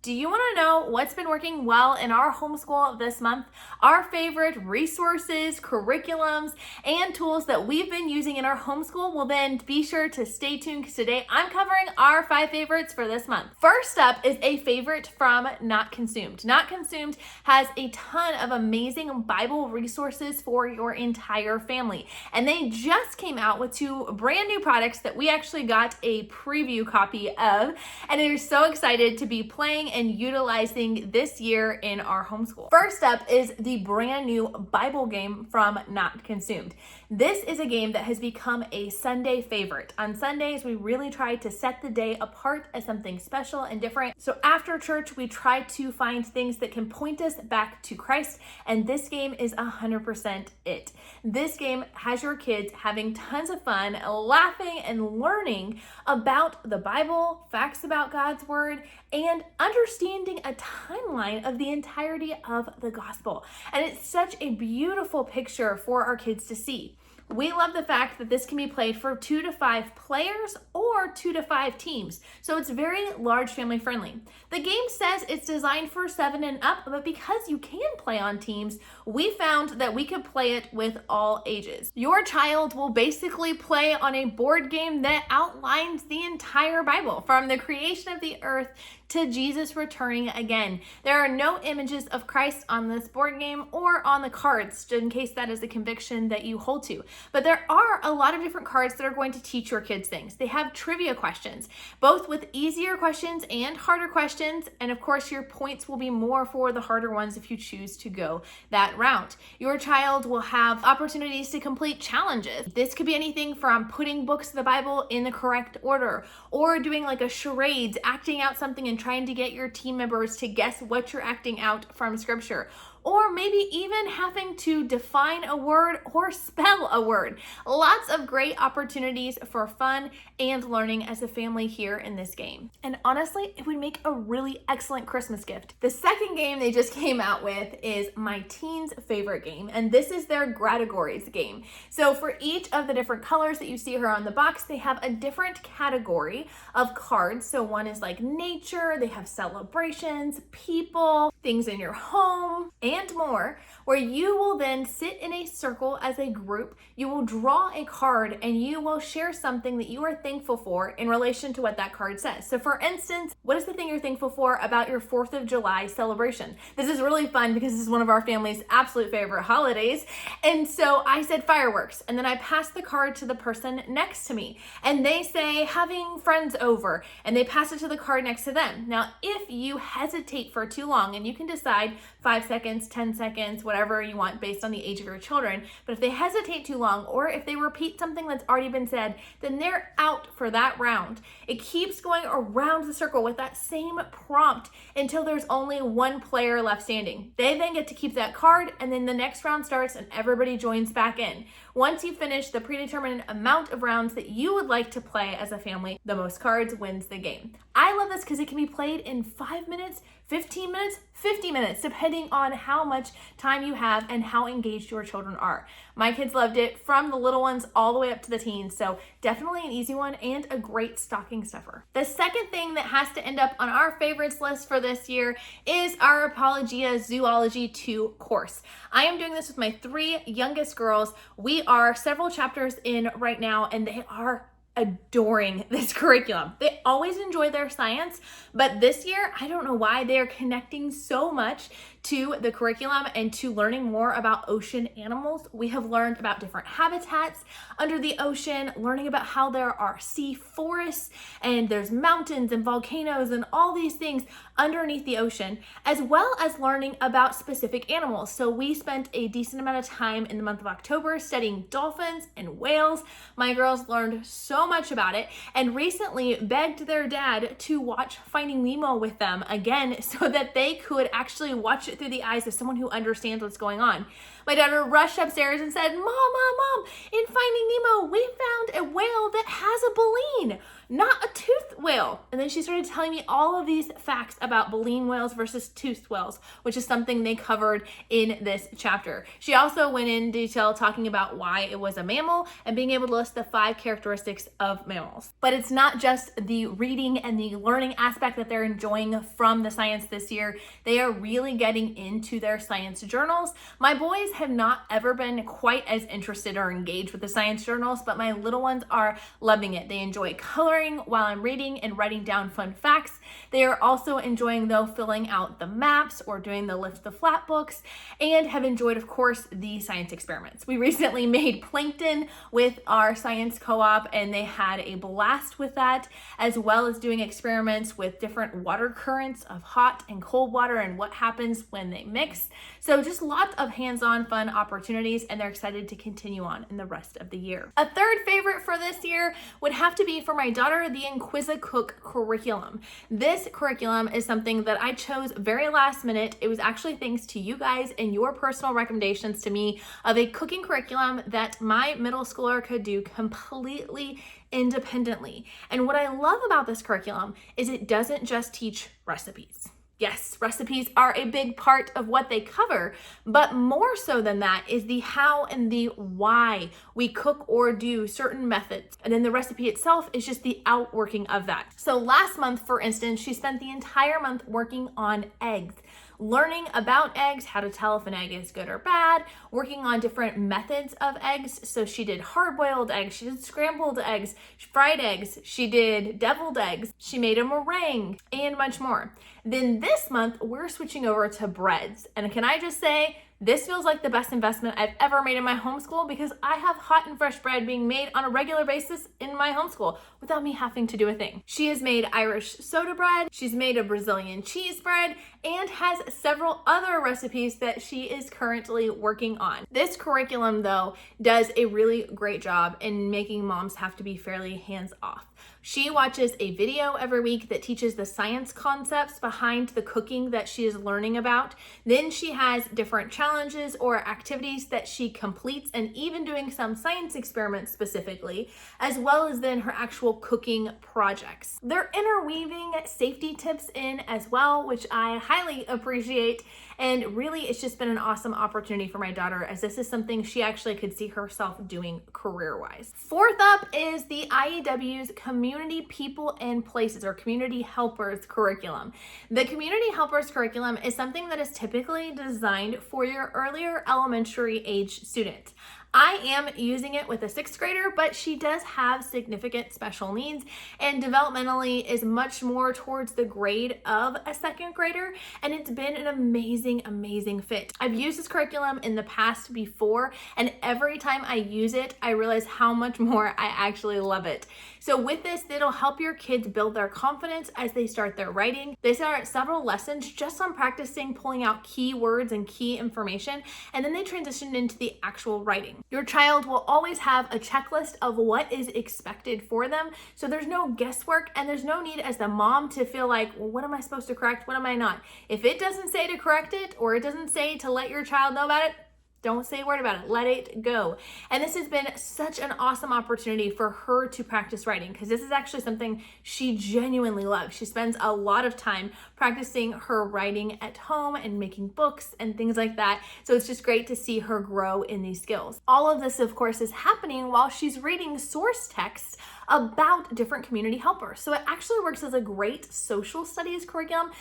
Do you want to know what's been working well in our homeschool this month? Our favorite resources, curriculums, and tools that we've been using in our homeschool? Well, then be sure to stay tuned because today I'm covering our 5 favorites for this month. First up is a favorite from Not Consumed. Not Consumed has a ton of amazing Bible resources for your entire family. And they just came out with 2 brand new products that we actually got a preview copy of. And we're so excited to be playing and utilizing this year in our homeschool. First up is the brand new Bible game from Not Consumed. This is a game that has become a Sunday favorite. On Sundays, we really try to set the day apart as something special and different. So after church, we try to find things that can point us back to Christ, and this game is 100% it. This game has your kids having tons of fun, laughing and learning about the Bible, facts about God's word, and understanding a timeline of the entirety of the gospel. And it's such a beautiful picture for our kids to see. We love the fact that this can be played for 2 to 5 players or 2 to 5 teams, so it's very large family friendly. The game says it's designed for 7 and up, but because you can play on teams, we found that we could play it with all ages. Your child will basically play on a board game that outlines the entire Bible, from the creation of the earth to Jesus returning again. There are no images of Christ on this board game or on the cards, in case that is a conviction that you hold to. But there are a lot of different cards that are going to teach your kids things. They have trivia questions, both with easier questions and harder questions. And of course, your points will be more for the harder ones if you choose to go that route. Your child will have opportunities to complete challenges. This could be anything from putting books of the Bible in the correct order, or doing like a charades, acting out something and trying to get your team members to guess what you're acting out from scripture. Or maybe even having to define a word or spell a word. Lots of great opportunities for fun and learning as a family here in this game. And honestly, it would make a really excellent Christmas gift. The second game they just came out with is my teens' favorite game, and this is their categories game. So for each of the different colors that you see here on the box, they have a different category of cards. So one is like nature, they have celebrations, people, things in your home, and more, where you will then sit in a circle as a group. You will draw a card and you will share something that you are thankful for in relation to what that card says. So for instance, what is the thing you're thankful for about your 4th of July celebration? This is really fun because this is one of our family's absolute favorite holidays. And so I said fireworks, and then I passed the card to the person next to me, and they say having friends over, and they pass it to the card next to them. Now, if you hesitate for too long, and you can decide 5 seconds, 10 seconds, whatever you want based on the age of your children. But if they hesitate too long, or if they repeat something that's already been said, then they're out for that round. It keeps going around the circle with that same prompt until there's only one player left standing. They then get to keep that card, and then the next round starts and everybody joins back in. Once you finish the predetermined amount of rounds that you would like to play as a family, the most cards wins the game. I love this because it can be played in 5 minutes, 15 minutes, 50 minutes, depending on how much time you have and how engaged your children are. My kids loved it, from the little ones all the way up to the teens, so definitely an easy one and a great stocking stuffer. The second thing that has to end up on our favorites list for this year is our Apologia Zoology 2 course. I am doing this with my 3 youngest girls. We are several chapters in right now, and they are adoring this curriculum. They always enjoy their science, but this year, I don't know why, they are connecting so much to the curriculum and to learning more about ocean animals. We have learned about different habitats under the ocean, learning about how there are sea forests, and there's mountains and volcanoes and all these things underneath the ocean, as well as learning about specific animals. So we spent a decent amount of time in the month of October studying dolphins and whales. My girls learned so much about it, and recently begged their dad to watch Finding Nemo with them again so that they could actually watch it through the eyes of someone who understands what's going on. My daughter rushed upstairs and said, Mom, in Finding Nemo, we found a whale that has a baleen. not a toothed whale. And then she started telling me all of these facts about baleen whales versus toothed whales, which is something they covered in this chapter. She also went in detail talking about why it was a mammal and being able to list the 5 characteristics of mammals. But it's not just the reading and the learning aspect that they're enjoying from the science this year. They are really getting into their science journals. My boys have not ever been quite as interested or engaged with the science journals, but my little ones are loving it. They enjoy coloring while I'm reading and writing down fun facts. They are also enjoying, though, filling out the maps or doing the lift the flat books, and have enjoyed, of course, the science experiments. We recently made plankton with our science co-op, and they had a blast with that, as well as doing experiments with different water currents of hot and cold water and what happens when they mix. So just lots of hands-on fun opportunities, and they're excited to continue on in the rest of the year. A third favorite for this year would have to be for my daughter, the Inquisit Cook curriculum. This curriculum is something that I chose very last minute. It was actually thanks to you guys and your personal recommendations to me of a cooking curriculum that my middle schooler could do completely independently. And what I love about this curriculum is it doesn't just teach recipes. Yes, recipes are a big part of what they cover, but more so than that is the how and the why we cook or do certain methods. And then the recipe itself is just the outworking of that. So last month, for instance, she spent the entire month working on eggs, learning about eggs, how to tell if an egg is good or bad, working on different methods of eggs. So she did hard-boiled eggs, she did scrambled eggs, fried eggs, she did deviled eggs, she made a meringue, and much more. Then this month, we're switching over to breads. And can I just say, this feels like the best investment I've ever made in my homeschool, because I have hot and fresh bread being made on a regular basis in my homeschool without me having to do a thing. She has made Irish soda bread, she's made a Brazilian cheese bread, and has several other recipes that she is currently working on. This curriculum, though, does a really great job in making moms have to be fairly hands-off. She watches a video every week that teaches the science concepts behind the cooking that she is learning about. Then she has different challenges or activities that she completes, and even doing some science experiments specifically, as well as then her actual cooking projects. They're interweaving safety tips in as well, which I highly appreciate. And really, it's just been an awesome opportunity for my daughter, as this is something she actually could see herself doing career-wise. Fourth up is the IEW's Community People and Places, or Community Helpers curriculum. The Community Helpers curriculum is something that is typically designed for your earlier elementary age students. I am using it with a 6th grader, but she does have significant special needs and developmentally is much more towards the grade of a 2nd grader, and it's been an amazing fit. I've used this curriculum in the past before, and every time I use it, I realize how much more I actually love it. So with this, it'll help your kids build their confidence as they start their writing. They start several lessons just on practicing pulling out key words and key information, and then they transition into the actual writing. Your child will always have a checklist of what is expected for them, so there's no guesswork, and there's no need as the mom to feel like, well, what am I supposed to correct? What am I not? If it doesn't say to correct it, or it doesn't say to let your child know about it, don't say a word about it. Let it go. And this has been such an awesome opportunity for her to practice writing, because this is actually something she genuinely loves. She spends a lot of time practicing her writing at home and making books and things like that. So it's just great to see her grow in these skills. All of this, of course, is happening while she's reading source texts about different community helpers. So it actually works as a great social studies curriculum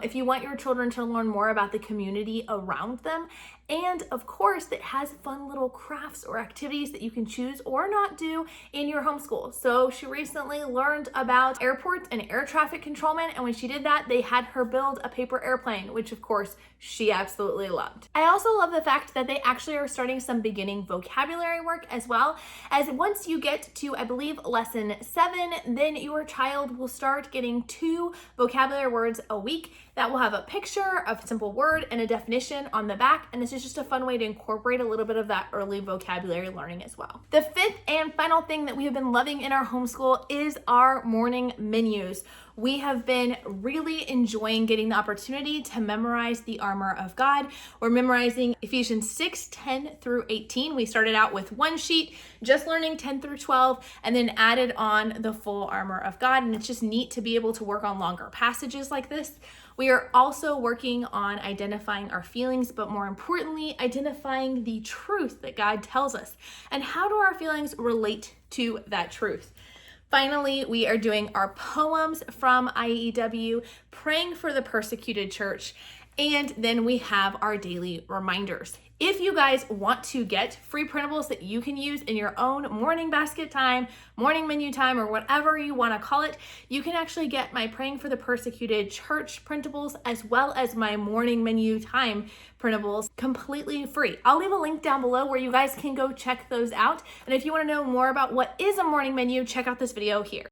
if you want your children to learn more about the community around them. And of course, it has fun little crafts or activities that you can choose or not do in your homeschool. So she recently learned about airports and air traffic controlment, and when she did that, they had her build a paper airplane, which of course she absolutely loved. I also love the fact that they actually are starting some beginning vocabulary work as well, as once you get to, I believe, lesson 7, then your child will start getting 2 vocabulary words a week that will have a picture, a simple word, and a definition on the back. And this is just a fun way to incorporate a little bit of that early vocabulary learning as well. The 5th and final thing that we have been loving in our homeschool is our morning menus. We have been really enjoying getting the opportunity to memorize the armor of God. We're memorizing Ephesians 6, 10 through 18. We started out with one sheet, just learning 10 through 12, and then added on the full armor of God. And it's just neat to be able to work on longer passages like this. We are also working on identifying our feelings, but more importantly, identifying the truth that God tells us. And how do our feelings relate to that truth? Finally, we are doing our poems from IEW, praying for the persecuted church, and then we have our daily reminders. If you guys want to get free printables that you can use in your own morning basket time, morning menu time, or whatever you want to call it, you can actually get my Praying for the Persecuted Church printables as well as my morning menu time printables completely free. I'll leave a link down below where you guys can go check those out. And if you want to know more about what is a morning menu, check out this video here.